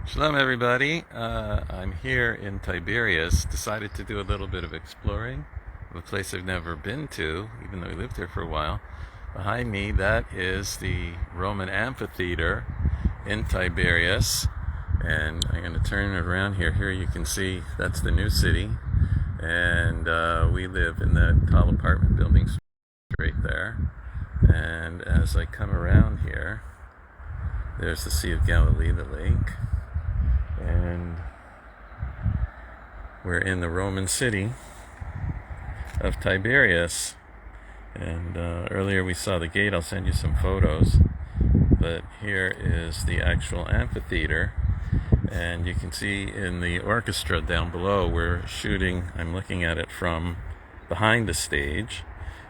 Shalom everybody, I'm here in Tiberias. Decided to do a little bit of exploring of a place I've never been to, even though I lived here for a while. Behind me, that is the Roman Amphitheater in Tiberias, and I'm going to turn it around here. Here you can see that's the new city, and we live in that tall apartment building straight there. And as I come around here, there's the Sea of Galilee, the lake. And we're in the Roman city of Tiberias. And earlier we saw the gate. I'll send you some photos. But here is the actual amphitheater. And you can see in the orchestra down below, we're shooting, I'm looking at it from behind the stage.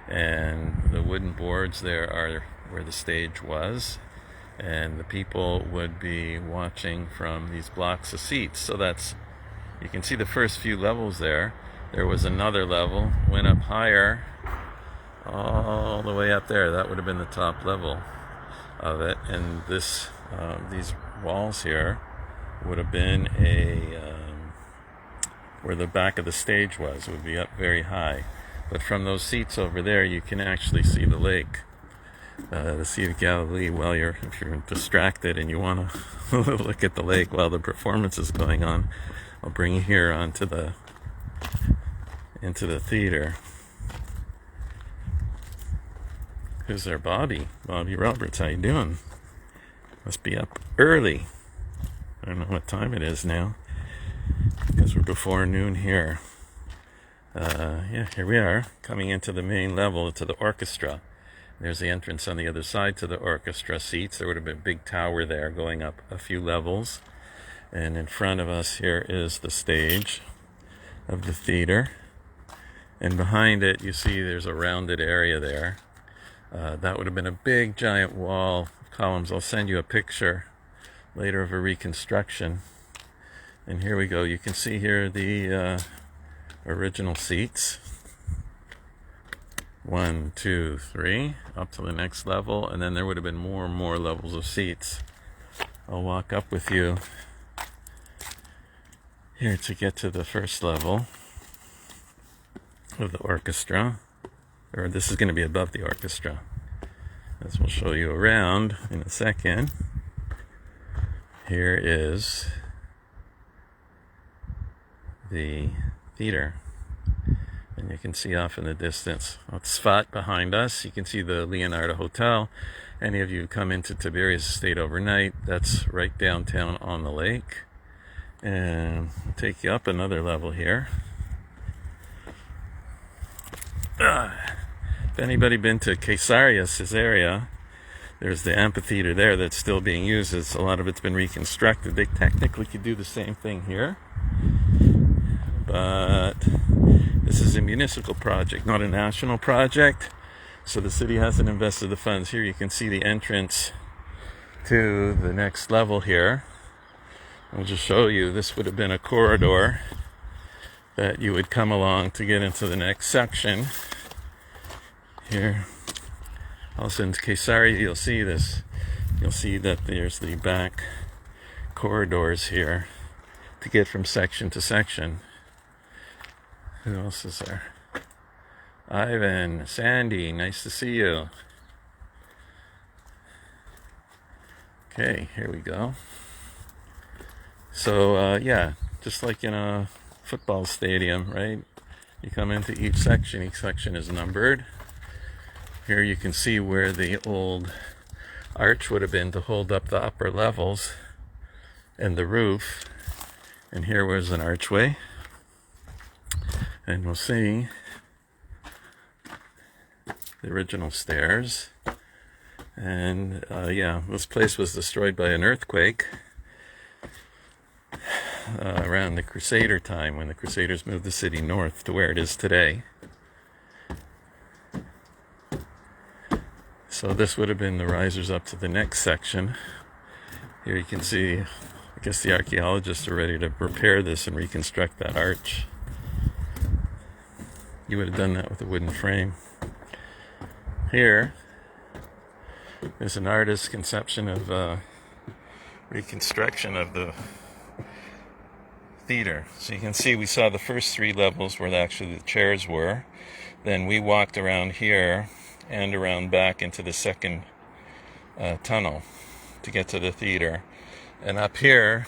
And the wooden boards there are where the stage was. And the people would be watching from these blocks of seats. So that's, you can see the first few levels there. There was another level, went up higher, all the way up there. That would have been the top level of it. And this, these walls here would have been where the back of the stage was. It would be up very high. But from those seats over there, you can actually see the lake. The Sea of Galilee. Well, if you're distracted and you want to look at the lake while the performance is going on, I'll bring you here into the theater. Who's there? Bobby Roberts. How you doing? Must be up early. I don't know what time it is now, because we're before noon here. Yeah, here we are, coming into the main level, to the orchestra. There's the entrance on the other side to the orchestra seats. There would have been a big tower there going up a few levels. And in front of us here is the stage of the theater. And behind it, you see there's a rounded area there. That would have been a big, giant wall of columns. I'll send you a picture later of a reconstruction. And here we go. You can see here the original seats. 1, 2, 3, up to the next level, and then there would have been more and more levels of seats. I'll walk up with you here to get to the first level of the orchestra, or this is going to be above the orchestra, as we'll show you around in a second. Here is the theater. And you can see off in the distance, Tzfat behind us. You can see the Leonardo Hotel. Any of you who come into Tiberias stayed overnight, that's right downtown on the lake. And I'll take you up another level here. If anybody been to Caesarea, there's the amphitheater there that's still being used. A lot of it's been reconstructed. They technically could do the same thing here, but this is a municipal project, not a national project, so the city hasn't invested the funds. Here you can see the entrance to the next level here. I'll just show you, this would have been a corridor that you would come along to get into the next section. Here, also in Caesarea, you'll see this. You'll see that there's the back corridors here to get from section to section. Who else is there? Ivan, Sandy, nice to see you. Okay, here we go. So, yeah, just like in a football stadium, right? You come into each section is numbered. Here you can see where the old arch would have been to hold up the upper levels and the roof. And here was an archway. And we'll see the original stairs. And yeah, this place was destroyed by an earthquake around the Crusader time, when the Crusaders moved the city north to where it is today. So this would have been the risers up to the next section. Here you can see, I guess the archaeologists are ready to repair this and reconstruct that arch. You would have done that with a wooden frame. Here, there's an artist's conception of reconstruction of the theater. So you can see we saw the first 3 levels where actually the chairs were. Then we walked around here and around back into the second tunnel to get to the theater. And up here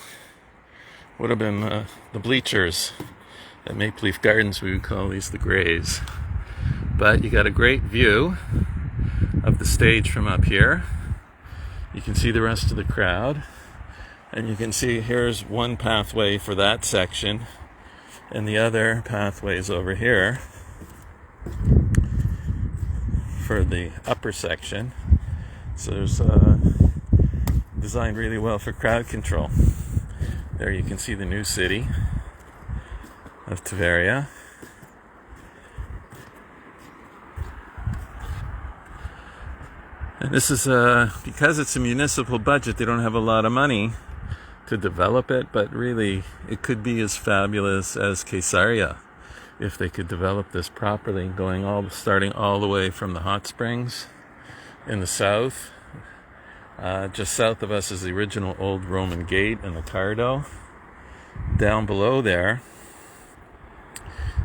would have been the bleachers. At Maple Leaf Gardens, we would call these the grays. But you got a great view of the stage from up here. You can see the rest of the crowd. And you can see here's one pathway for that section, and the other pathway is over here for the upper section. So there's designed really well for crowd control. There you can see the new city of Tiberias. And this is because it's a municipal budget, they don't have a lot of money to develop it, but really it could be as fabulous as Caesarea if they could develop this properly, starting all the way from the hot springs in the south. Just south of us is the original old Roman gate and the Cardo. Down below there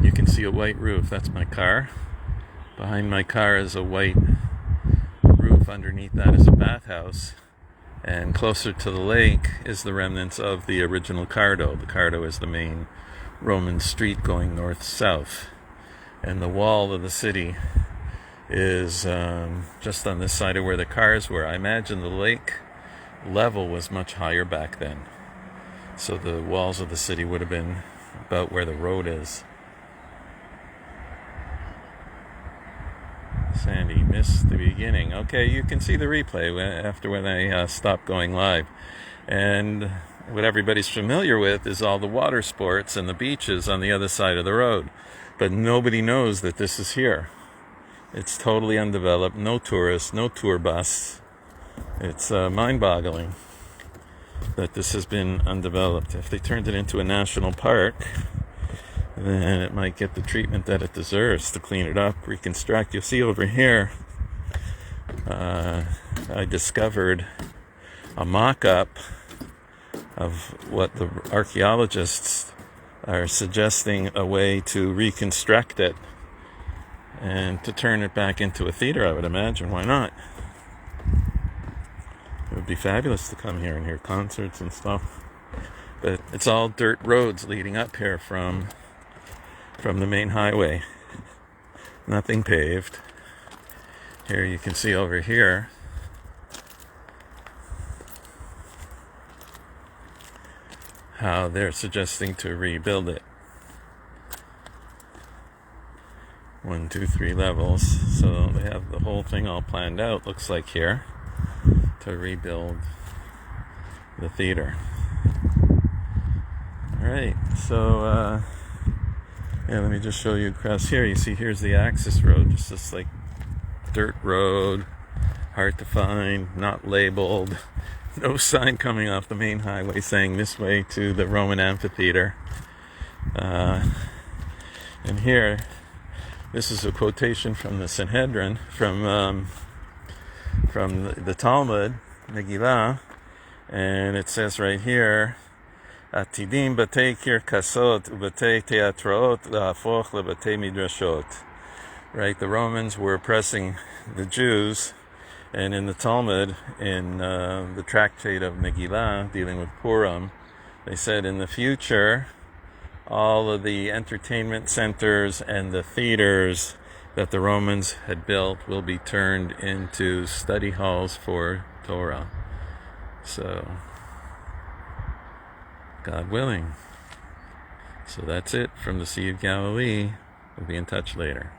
you can see a white roof. That's my car. Behind my car is a white roof. Underneath that is a bathhouse. And closer to the lake is the remnants of the original Cardo. The Cardo is the main Roman street going north-south. And the wall of the city is just on this side of where the cars were. I imagine the lake level was much higher back then. So the walls of the city would have been about where the road is. Sandy missed the beginning. Okay, you can see the replay after when I stopped going live. And what everybody's familiar with is all the water sports and the beaches on the other side of the road. But nobody knows that this is here. It's totally undeveloped, no tourists, no tour bus. It's mind-boggling that this has been undeveloped. If they turned it into a national park, then it might get the treatment that it deserves to clean it up, reconstruct. You'll see over here, I discovered a mock-up of what the archaeologists are suggesting a way to reconstruct it and to turn it back into a theater, I would imagine. Why not? It would be fabulous to come here and hear concerts and stuff. But it's all dirt roads leading up here from the main highway. Nothing paved. Here you can see over here how they're suggesting to rebuild it. 1, 2, 3 levels. So they have the whole thing all planned out, looks like here, to rebuild the theater. Alright, so yeah, let me just show you across here. You see here's the access road, just this like dirt road, hard to find, not labeled, no sign coming off the main highway saying this way to the Roman Amphitheater. And here, this is a quotation from the Sanhedrin, from the Talmud, Megillah, and it says right here, Atidim batei kirkasot ubatei teatraot la'afoch lebatei midrashot. Right, the Romans were oppressing the Jews, and in the Talmud, in the tractate of Megillah, dealing with Purim, they said in the future, all of the entertainment centers and the theaters that the Romans had built will be turned into study halls for Torah. So, God willing. So that's it from the Sea of Galilee. We'll be in touch later.